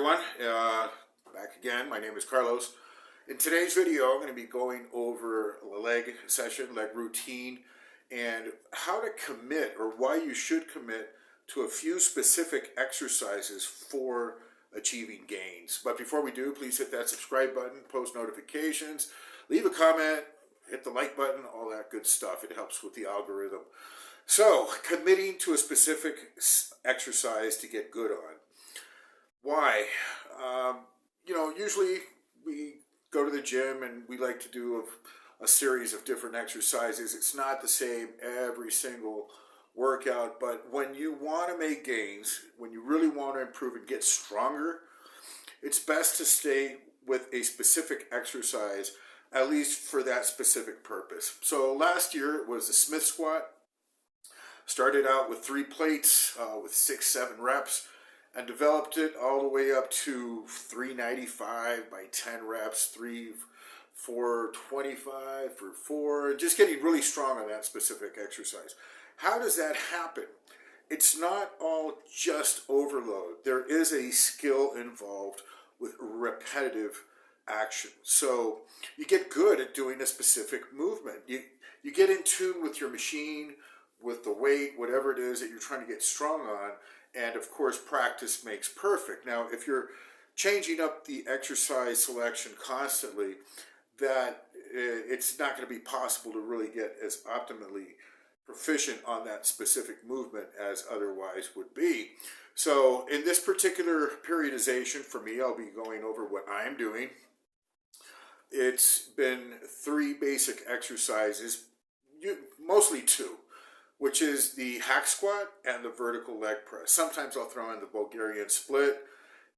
everyone, back again. My name is Carlos. In today's video, I'm going to be going over a leg session, leg routine, and how to commit or why you should commit to a few specific exercises for achieving gains. But before we do, please hit that subscribe button, post notifications, leave a comment, hit the like button, all that good stuff. It helps with the algorithm. So, committing to a specific exercise to get good on. Why? Usually we go to the gym and we like to do a series of different exercises. It's not the same every single workout, but when you want to make gains, when you really want to improve and get stronger, it's best to stay with a specific exercise, at least for that specific purpose. So last year it was the Smith squat. Started out with 3 plates with 6-7 reps, and developed it all the way up to 395 by 10 reps, 425 for 4, just getting really strong on that specific exercise. How does that happen? It's not all just overload. There is a skill involved with repetitive action. So you get good at doing a specific movement. You get in tune with your machine, with the weight, whatever it is that you're trying to get strong on. And of course, practice makes perfect. Now, if you're changing up the exercise selection constantly, that it's not going to be possible to really get as optimally proficient on that specific movement as otherwise would be. So in this particular periodization for me, I'll be going over what I'm doing. It's been 3 basic exercises, mostly 2. Which is the hack squat and the vertical leg press. Sometimes I'll throw in the Bulgarian split,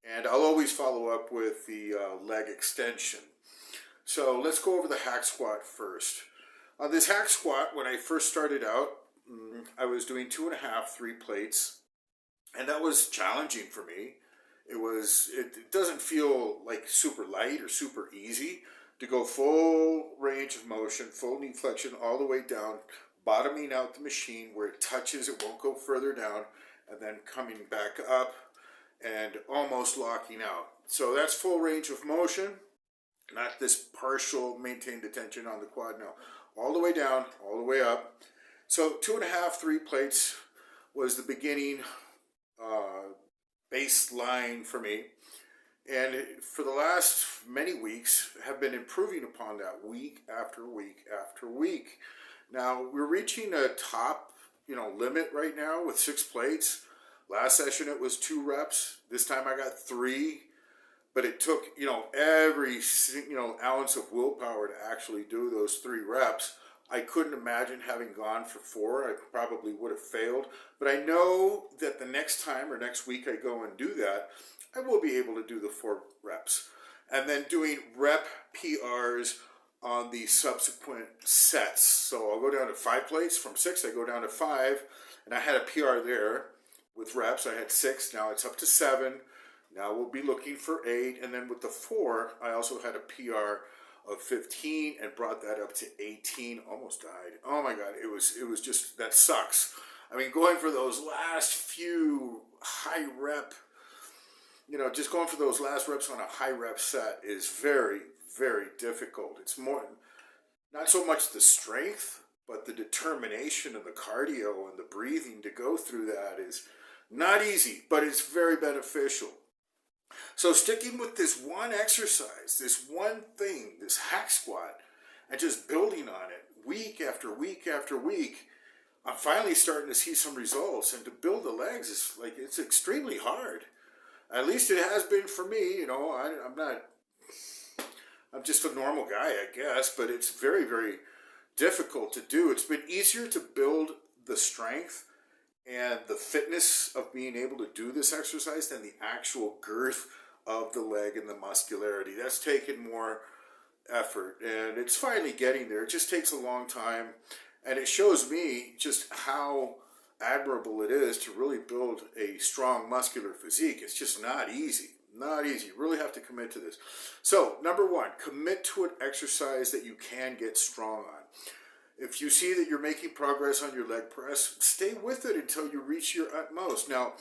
and I'll always follow up with the leg extension. So let's go over the hack squat first. On this hack squat, when I first started out, I was doing 2.5, 3 plates, and that was challenging for me. It doesn't feel like super light or super easy to go full range of motion, full knee flexion all the way down, bottoming out the machine where it touches, it won't go further down, and then coming back up and almost locking out. So that's full range of motion, not this partial maintained attention on the quad. No, all the way down, all the way up. So 2.5, 3 plates was the beginning baseline for me. And for the last many weeks, have been improving upon that week after week after week. Now, we're reaching a top, limit right now with 6 plates. Last session it was 2 reps. This time I got 3. But it took, every, ounce of willpower to actually do those 3 reps. I couldn't imagine having gone for 4. I probably would have failed. But I know that the next time or next week I go and do that, I will be able to do the 4 reps. And then doing rep PRs on the subsequent sets. So I'll go down to 5 plates. From 6, I go down to 5. And I had a PR there with reps. I had 6. Now it's up to 7. Now we'll be looking for 8. And then with the 4, I also had a PR of 15 and brought that up to 18. Almost died. Oh my God. It was just, that sucks. I mean, going for those last few high rep, just going for those last reps on a high rep set is very, very difficult. It's more, not so much the strength, but the determination and the cardio and the breathing to go through that is not easy, but it's very beneficial. So sticking with this one exercise, this one thing, this hack squat, and just building on it week after week after week, I'm finally starting to see some results. And to build the legs is it's extremely hard. At least it has been for me. I'm just a normal guy, I guess, but it's very, very difficult to do. It's been easier to build the strength and the fitness of being able to do this exercise than the actual girth of the leg and the muscularity. That's taken more effort, and it's finally getting there. It just takes a long time, and it shows me just how admirable it is to really build a strong muscular physique. It's just not easy. Not easy. You really have to commit to this. So, number 1, commit to an exercise that you can get strong on. If you see that you're making progress on your leg press, stay with it until you reach your utmost. Now,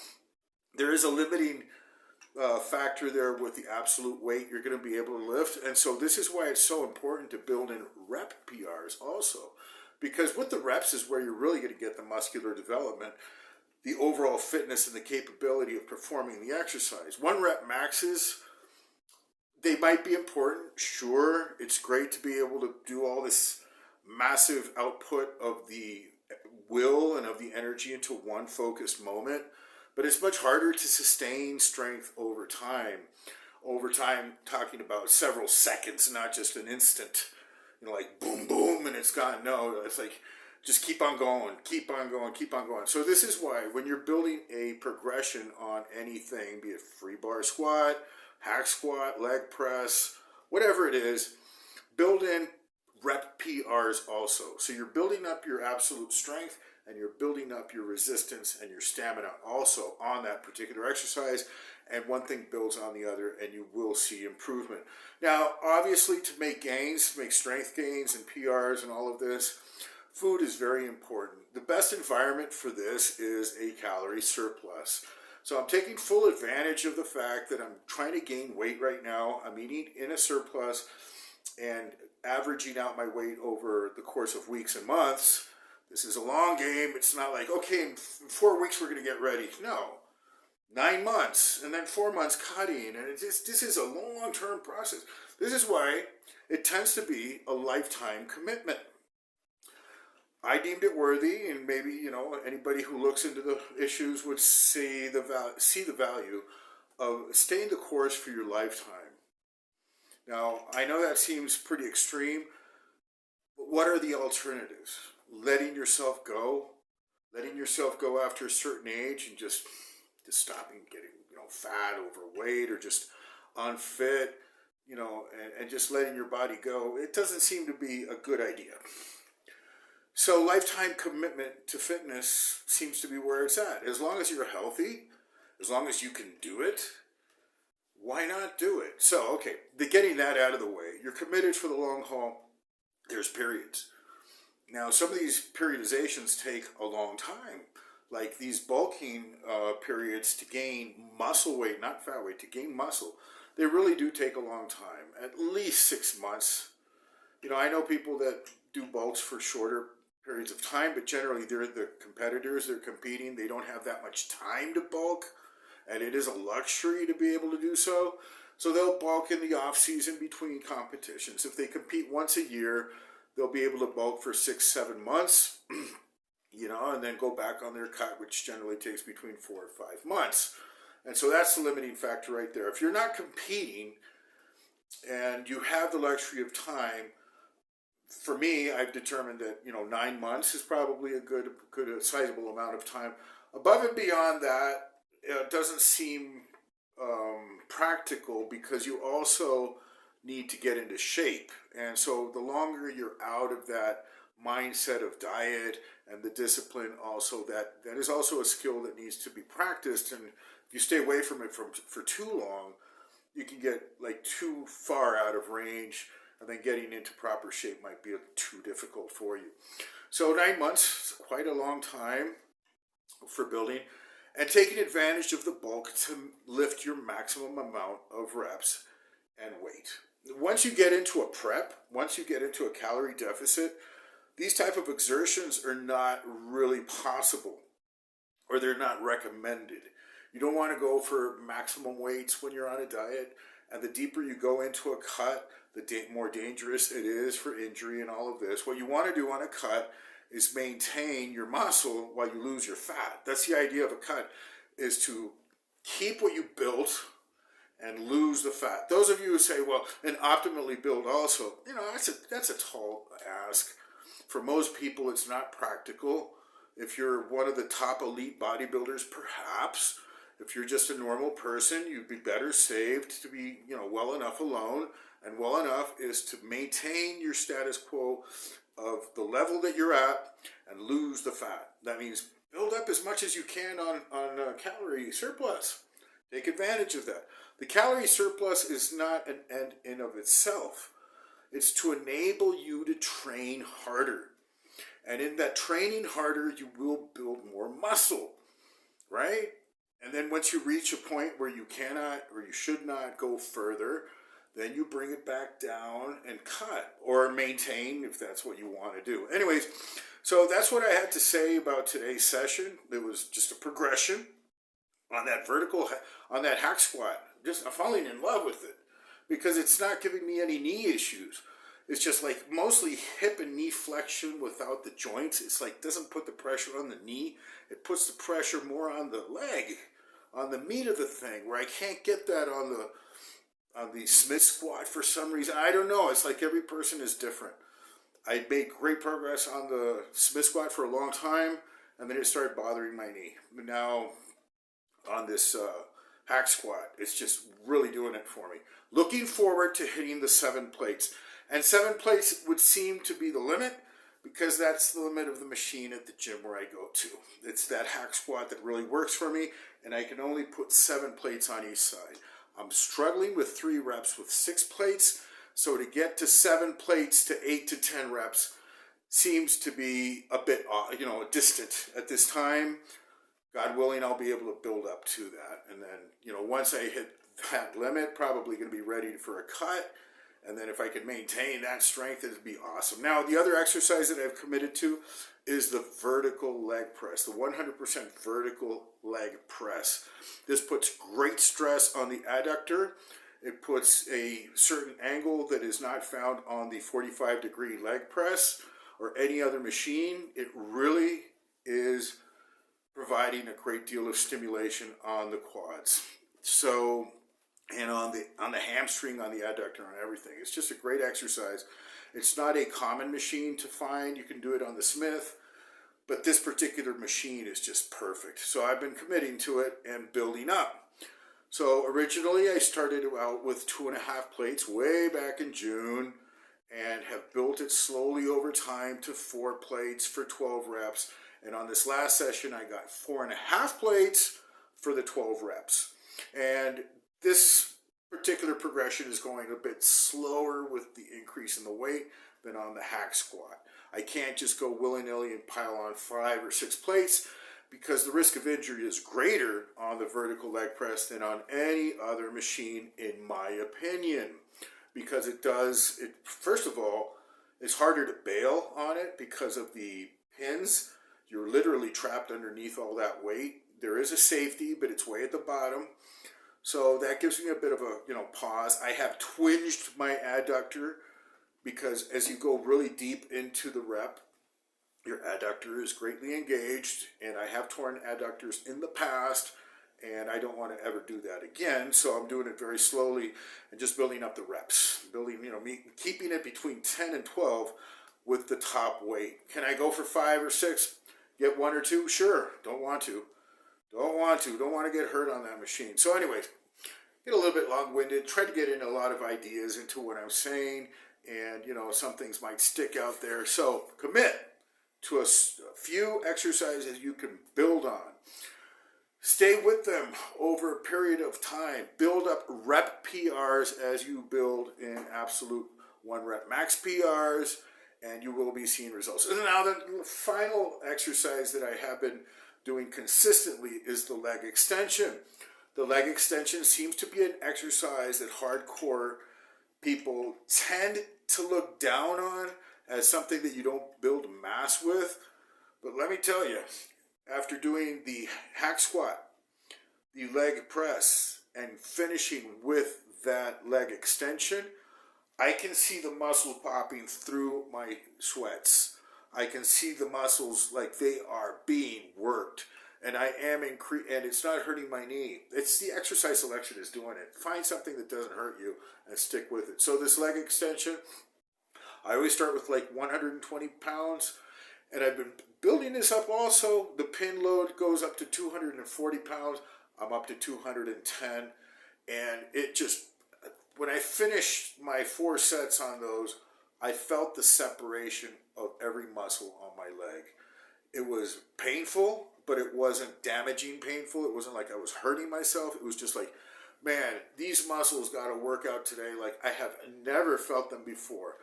there is a limiting factor there with the absolute weight you're going to be able to lift. And so this is why it's so important to build in rep PRs also. Because with the reps is where you're really going to get the muscular development, the overall fitness and the capability of performing the exercise. 1 rep maxes, they might be important, sure. It's great to be able to do all this massive output of the will and of the energy into one focused moment, but it's much harder to sustain strength over time. Over time, talking about several seconds, not just an instant, like boom, boom, and it's gone. No, it's like just keep on going, keep on going, keep on going. So this is why when you're building a progression on anything, be it free bar squat, hack squat, leg press, whatever it is, build in rep PRs also. So you're building up your absolute strength and you're building up your resistance and your stamina also on that particular exercise, and one thing builds on the other and you will see improvement. Now, obviously, to make gains, to make strength gains and PRs and all of this, food is very important. The best environment for this is a calorie surplus. So I'm taking full advantage of the fact that I'm trying to gain weight right now. I'm eating in a surplus and averaging out my weight over the course of weeks and months. This is a long game. It's not like, okay, in 4 weeks we're going to get ready. No. 9 months and then 4 months cutting. And this is a long-term process. This is why it tends to be a lifetime commitment. I deemed it worthy, and maybe, anybody who looks into the issues would see the value of staying the course for your lifetime. Now, I know that seems pretty extreme, but what are the alternatives? Letting yourself go after a certain age and just stopping getting, fat, overweight, or just unfit, and just letting your body go. It doesn't seem to be a good idea. So lifetime commitment to fitness seems to be where it's at. As long as you're healthy, as long as you can do it, why not do it? So, okay, getting that out of the way, you're committed for the long haul. There's periods. Now, some of these periodizations take a long time. Like these bulking periods to gain muscle weight, not fat weight, to gain muscle, they really do take a long time, at least 6 months. I know people that do bulks for shorter periods of time, but generally they're the competitors, they're competing, they don't have that much time to bulk, and it is a luxury to be able to do so. So they'll bulk in the off season between competitions. If they compete once a year, they'll be able to bulk for 6-7 months, and then go back on their cut, which generally takes between 4 or 5 months. And so that's the limiting factor right there. If you're not competing and you have the luxury of time, for me, I've determined that 9 months is probably a good sizable amount of time. Above and beyond that, it doesn't seem practical, because you also need to get into shape. And so the longer you're out of that mindset of diet and the discipline, also that is also a skill that needs to be practiced. And if you stay away from it for too long, you can get like too far out of range, and then getting into proper shape might be too difficult for you. So 9 months is quite a long time for building, and taking advantage of the bulk to lift your maximum amount of reps and weight. Once you get into a prep, once you get into a calorie deficit, these type of exertions are not really possible, or they're not recommended. You don't want to go for maximum weights when you're on a diet, and the deeper you go into a cut, the more dangerous it is for injury and all of this. What you want to do on a cut is maintain your muscle while you lose your fat. That's the idea of a cut, is to keep what you built and lose the fat. Those of you who say, well, and optimally build also, that's a tall ask. For most people, it's not practical. If you're one of the top elite bodybuilders, perhaps. If you're just a normal person, you'd be better saved to be, well enough alone. And well enough is to maintain your status quo of the level that you're at and lose the fat. That means build up as much as you can on calorie surplus. Take advantage of that. The calorie surplus is not an end in of itself. It's to enable you to train harder. And in that training harder, you will build more muscle, right? And then once you reach a point where you cannot or you should not go further, then you bring it back down and cut or maintain if that's what you want to do. Anyways, so that's what I had to say about today's session. It was just a progression on that on that hack squat. I'm falling in love with it because it's not giving me any knee issues. It's just like mostly hip and knee flexion without the joints. It's like doesn't put the pressure on the knee. It puts the pressure more on the leg, on the meat of the thing, where I can't get that on the Smith squat for some reason. I don't know. It's like every person is different. I made great progress on the Smith squat for a long time, and then it started bothering my knee. But now on this hack squat, it's just really doing it for me. Looking forward to hitting the 7 plates. And 7 plates would seem to be the limit because that's the limit of the machine at the gym where I go to. It's that hack squat that really works for me, and I can only put 7 plates on each side. I'm struggling with 3 reps with 6 plates, so to get to 7 plates to 8 to 10 reps seems to be a bit, distant at this time. God willing, I'll be able to build up to that. And then, once I hit that limit, probably going to be ready for a cut. And then if I can maintain that strength, it'd be awesome. Now, the other exercise that I've committed to is the vertical leg press, the 100% vertical leg press. This puts great stress on the adductor. It puts a certain angle that is not found on the 45-degree leg press or any other machine. It really is providing a great deal of stimulation on the quads. So, and on the hamstring, on the adductor, on everything. It's just a great exercise. It's not a common machine to find. You can do it on the Smith, but this particular machine is just perfect. So I've been committing to it and building up. So originally I started out with 2.5 plates way back in June and have built it slowly over time to 4 plates for 12 reps. And on this last session, I got 4.5 plates for the 12 reps. And this particular progression is going a bit slower with the increase in the weight than on the hack squat. I can't just go willy-nilly and pile on 5 or 6 plates because the risk of injury is greater on the vertical leg press than on any other machine, in my opinion. Because first of all, it's harder to bail on it because of the pins. You're literally trapped underneath all that weight. There is a safety, but it's way at the bottom. So that gives me a bit of a pause. I have twinged my adductor because as you go really deep into the rep, your adductor is greatly engaged, and I have torn adductors in the past, and I don't want to ever do that again. So I'm doing it very slowly and just building up the reps, keeping it between 10 and 12 with the top weight. Can I go for 5 or 6? Get 1 or 2? Sure. Don't want to. Don't want to get hurt on that machine. So anyways, get a little bit long-winded. Try to get in a lot of ideas into what I'm saying. And, some things might stick out there. So commit to a few exercises you can build on. Stay with them over a period of time. Build up rep PRs as you build in absolute 1 rep max PRs. And you will be seeing results. And now the final exercise that I have been doing consistently is the leg extension. The leg extension seems to be an exercise that hardcore people tend to look down on as something that you don't build mass with. But let me tell you, after doing the hack squat, the leg press, and finishing with that leg extension, I can see the muscle popping through my sweats. I can see the muscles like they are being worked. And I am and it's not hurting my knee. It's the exercise selection is doing it. Find something that doesn't hurt you and stick with it. So this leg extension, I always start with like 120 pounds. And I've been building this up also. The pin load goes up to 240 pounds. I'm up to 210. And it just, when I finished my 4 sets on those, I felt the separation of every muscle on my leg. It was painful, but it wasn't damaging painful. It wasn't like I was hurting myself. It was just like, man, these muscles got to work out today like I have never felt them before.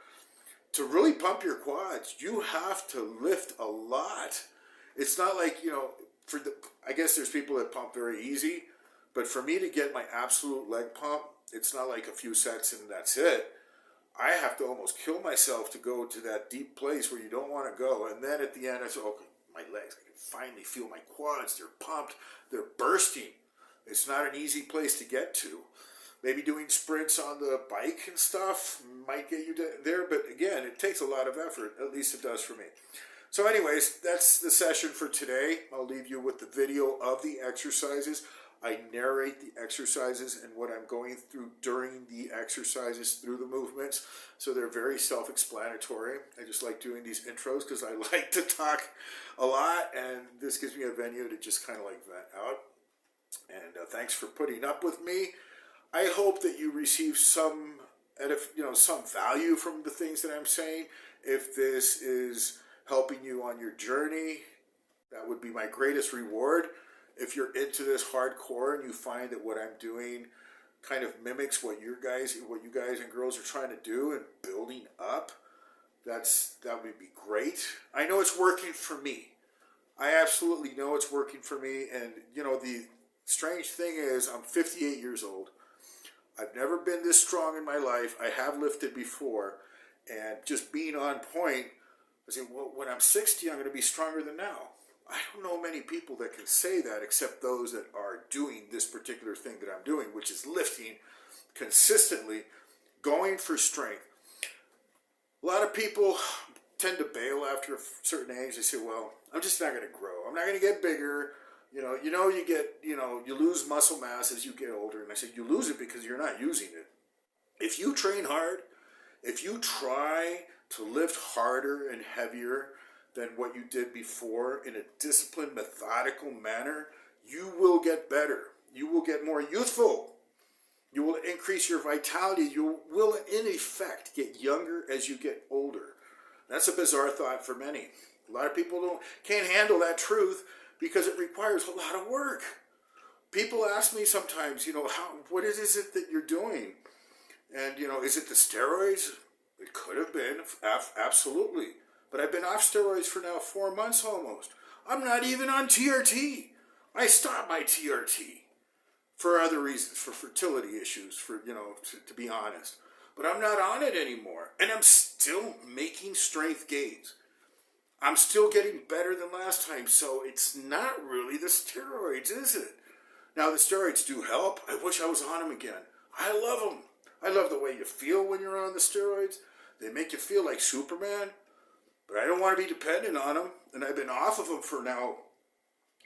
To really pump your quads, you have to lift a lot. It's not like, I guess there's people that pump very easy, but for me to get my absolute leg pump, it's not like a few sets and that's it. I have to almost kill myself to go to that deep place where you don't want to go. And then at the end, I say, okay, my legs, I can finally feel my quads. They're pumped. They're bursting. It's not an easy place to get to. Maybe doing sprints on the bike and stuff might get you there. But again, it takes a lot of effort. At least it does for me. So anyways, that's the session for today. I'll leave you with the video of the exercises. I narrate the exercises and what I'm going through during the exercises through the movements. So they're very self-explanatory. I just like doing these intros because I like to talk a lot, and this gives me a venue to just kind of like vent out. And thanks for putting up with me. I hope that you receive some value from the things that I'm saying. If this is helping you on your journey, that would be my greatest reward. If you're into this hardcore and you find that what I'm doing kind of mimics what you guys and girls are trying to do and building up, that would be great. I know it's working for me. I absolutely know it's working for me. And the strange thing is, I'm 58 years old. I've never been this strong in my life. I have lifted before, and just being on point, I say, well, when I'm 60, I'm going to be stronger than now. I don't know many people that can say that except those that are doing this particular thing that I'm doing, which is lifting consistently, going for strength. A lot of people tend to bail after a certain age. They say, well, I'm just not going to grow. I'm not going to get bigger. You lose muscle mass as you get older. And I say, you lose it because you're not using it. If you train hard, if you try to lift harder and heavier than what you did before in a disciplined, methodical manner, you will get better. You will get more youthful. You will increase your vitality. You will, in effect, get younger as you get older. That's a bizarre thought for many. A lot of people can't handle that truth because it requires a lot of work. People ask me sometimes, what is it that you're doing? And, is it the steroids? It could have been, absolutely. But I've been off steroids for now 4 months almost. I'm not even on TRT. I stopped my TRT for other reasons, for fertility issues, to be honest. But I'm not on it anymore. And I'm still making strength gains. I'm still getting better than last time. So it's not really the steroids, is it? Now, the steroids do help. I wish I was on them again. I love them. I love the way you feel when you're on the steroids. They make you feel like Superman. But I don't want to be dependent on them. And I've been off of them for now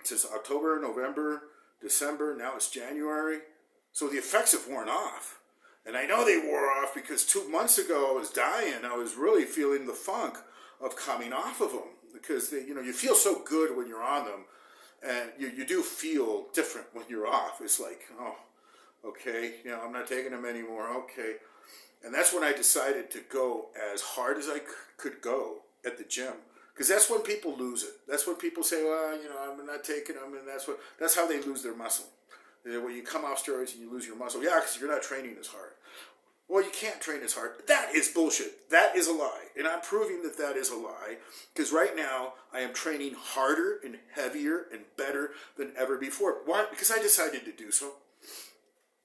since October, November, December. Now it's January. So the effects have worn off. And I know they wore off because 2 months ago I was dying. I was really feeling the funk of coming off of them. Because you feel so good when you're on them. And you do feel different when you're off. It's like, oh, okay, I'm not taking them anymore. Okay. And that's when I decided to go as hard as I could go at the gym, because that's when people lose it. That's when people say, well, I'm not taking them, and that's how they lose their muscle. When you come off steroids and you lose your muscle, because you're not training as hard. Well, you can't train as hard. That is bullshit. That is a lie, and I'm proving that is a lie, because right now I am training harder and heavier and better than ever before. Why? Because I decided to do so.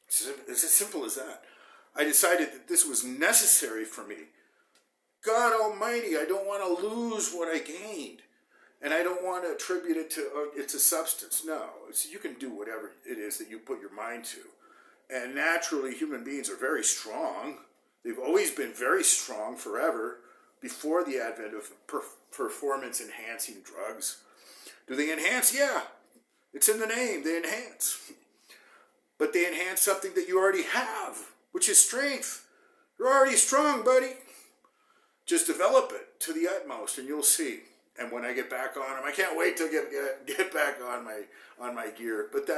It's as simple as that. I decided that this was necessary for me. God Almighty, I don't want to lose what I gained. And I don't want to attribute it to it's a substance. No, you can do whatever it is that you put your mind to. And naturally, human beings are very strong. They've always been very strong forever before the advent of performance-enhancing drugs. Do they enhance? Yeah. It's in the name. They enhance. But they enhance something that you already have, which is strength. You're already strong, buddy. Just develop it to the utmost, and you'll see. And when I get back on them, I can't wait to get back on my gear. But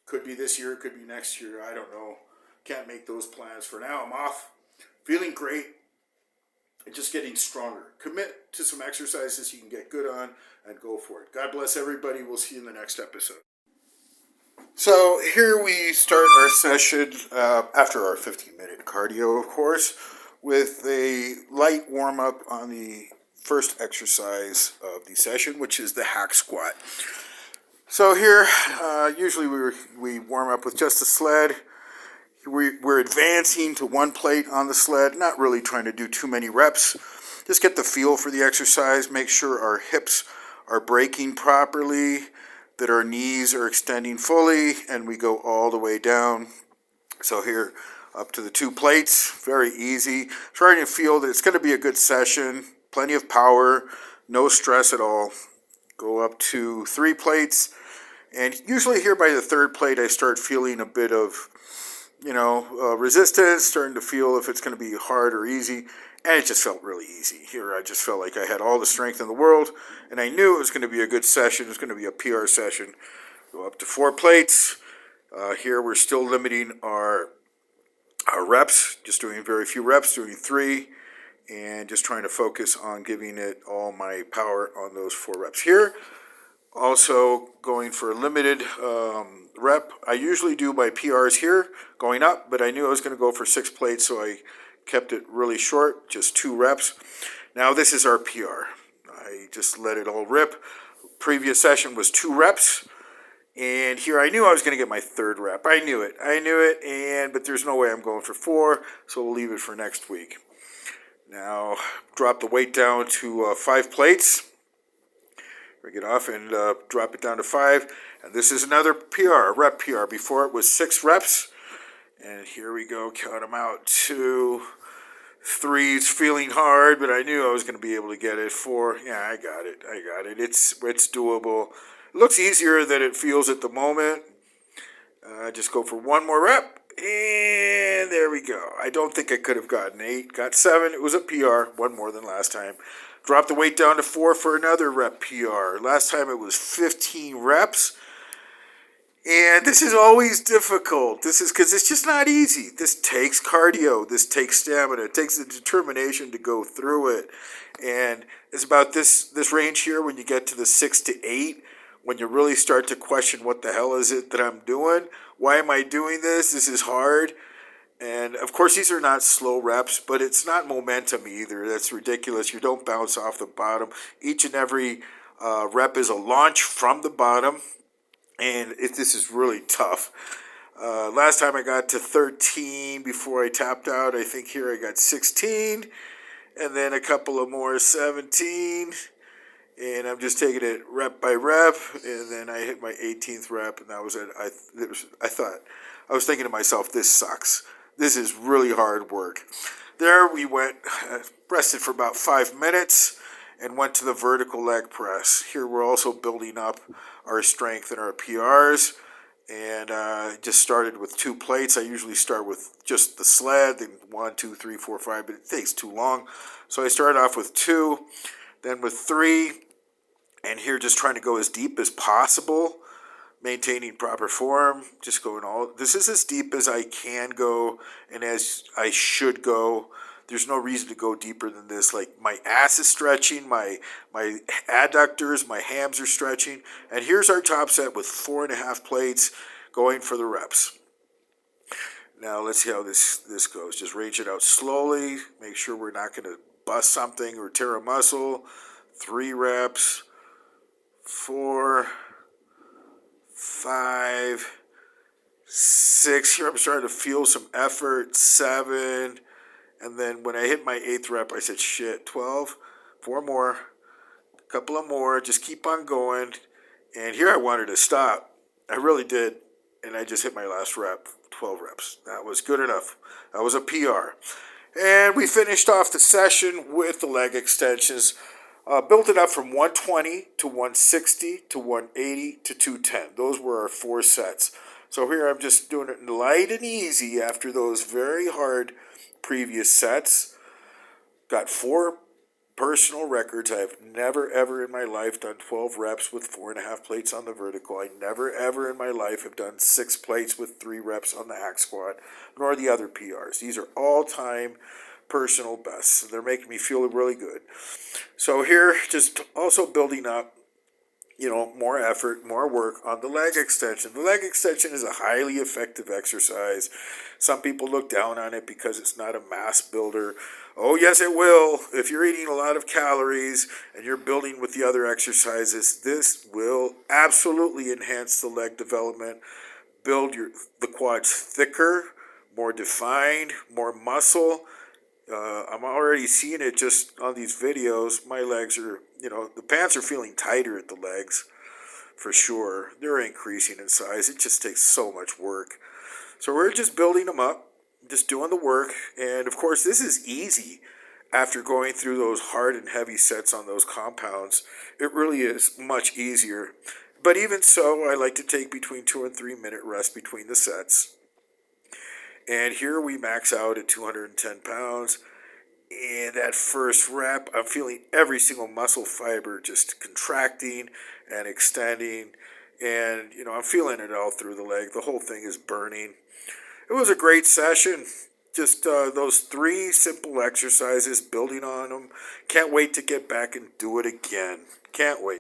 could be this year, could be next year. I don't know. Can't make those plans for now. I'm off, feeling great, and just getting stronger. Commit to some exercises you can get good on, and go for it. God bless everybody. We'll see you in the next episode. So here we start our session after our 15-minute cardio, of course, with a light warm-up on the first exercise of the session, which is the hack squat. So here, usually we warm up with just a sled. We're advancing to one plate on the sled, not really trying to do too many reps. Just get the feel for the exercise, make sure our hips are breaking properly, that our knees are extending fully, and we go all the way down. So here, up to the 2 plates, very easy. Trying to feel that it's going to be a good session, plenty of power, no stress at all. Go up to 3 plates, and usually here by the 3rd plate I start feeling a bit of resistance, starting to feel if it's going to be hard or easy, and it just felt really easy. Here I just felt like I had all the strength in the world, and I knew it was going to be a good session. It was going to be a PR session. Go up to 4 plates. Here we're still limiting our reps, just doing very few reps, doing 3, and just trying to focus on giving it all my power on those 4 reps. Here, also going for a limited rep. I usually do my PRs here going up, but I knew I was going to go for 6 plates, so I kept it really short, just 2 reps. Now this is our PR. I just let it all rip. Previous session was 2 reps, and here I knew I was going to get my 3rd rep. I knew it, but there's no way I'm going for 4, so we'll leave it for next week. Now drop the weight down to 5 plates. Bring it off and drop it down to 5. And this is another PR, rep PR. Before it was 6 reps. And here we go, count them out. 2, 3, it's feeling hard, but I knew I was going to be able to get it. 4, yeah, I got it. It's doable. It looks easier than it feels at the moment. Just go for 1 more rep. And there we go. I don't think I could have gotten 8. Got 7. It was a PR, 1 more than last time. Drop the weight down to 4 for another rep PR. Last time it was 15 reps. And this is always difficult. This is because it's just not easy. This takes cardio. This takes stamina. It takes the determination to go through it. And it's about this range here when you get to the 6 to 8, when you really start to question what the hell is it that I'm doing? Why am I doing this? This is hard. And of course, these are not slow reps, but it's not momentum either. That's ridiculous. You don't bounce off the bottom. Each and every rep is a launch from the bottom, and this is really tough. Last time I got to 13 before I tapped out. I think here I got 16, and then a couple of more 17. And I'm just taking it rep by rep, and then I hit my 18th rep, and that was it. I was thinking to myself, this sucks. This is really hard work. There we went, rested for about 5 minutes, and went to the vertical leg press. Here we're also building up our strength and our PRs, and just started with 2 plates. I usually start with just the sled, then 1, 2, 3, 4, 5, but it takes too long. So I started off with 2, then with 3, and here just trying to go as deep as possible, maintaining proper form, just going this is as deep as I can go and as I should go. There's no reason to go deeper than this. Like, my ass is stretching, my adductors, my hams are stretching. And here's our top set with 4.5 plates going for the reps. Now let's see how this goes. Just range it out slowly. Make sure we're not going to bust something or tear a muscle. 3 reps. 4, 5, 6. Here I'm starting to feel some effort. 7. And then when I hit my 8th rep, I said, shit, 12. 4 more. A couple of more. Just keep on going. And here I wanted to stop. I really did. And I just hit my last rep. 12 reps. That was good enough. That was a PR. And we finished off the session with the leg extensions. Built it up from 120 to 160 to 180 to 210. Those were our 4 sets. So here I'm just doing it light and easy after those very hard previous sets. Got 4 personal records. I have never ever in my life done 12 reps with 4.5 plates on the vertical. I never ever in my life have done 6 plates with 3 reps on the hack squat, nor the other PRs. These are all-time personal bests. They're making me feel really good. So here, just also building up, more effort, more work on the leg extension. The leg extension is a highly effective exercise. Some people look down on it because it's not a mass builder. Oh, yes, it will. If you're eating a lot of calories and you're building with the other exercises, this will absolutely enhance the leg development, build the quads thicker, more defined, more muscle. I'm already seeing it just on these videos. My legs are, the pants are feeling tighter at the legs for sure. They're increasing in size. It just takes so much work. So we're just building them up, just doing the work. And of course, this is easy after going through those hard and heavy sets on those compounds. It really is much easier. But even so, I like to take between 2 and 3 minute rest between the sets. And here we max out at 210 pounds. In that first rep, I'm feeling every single muscle fiber just contracting and extending. And, I'm feeling it all through the leg. The whole thing is burning. It was a great session. Just those 3 simple exercises, building on them. Can't wait to get back and do it again. Can't wait.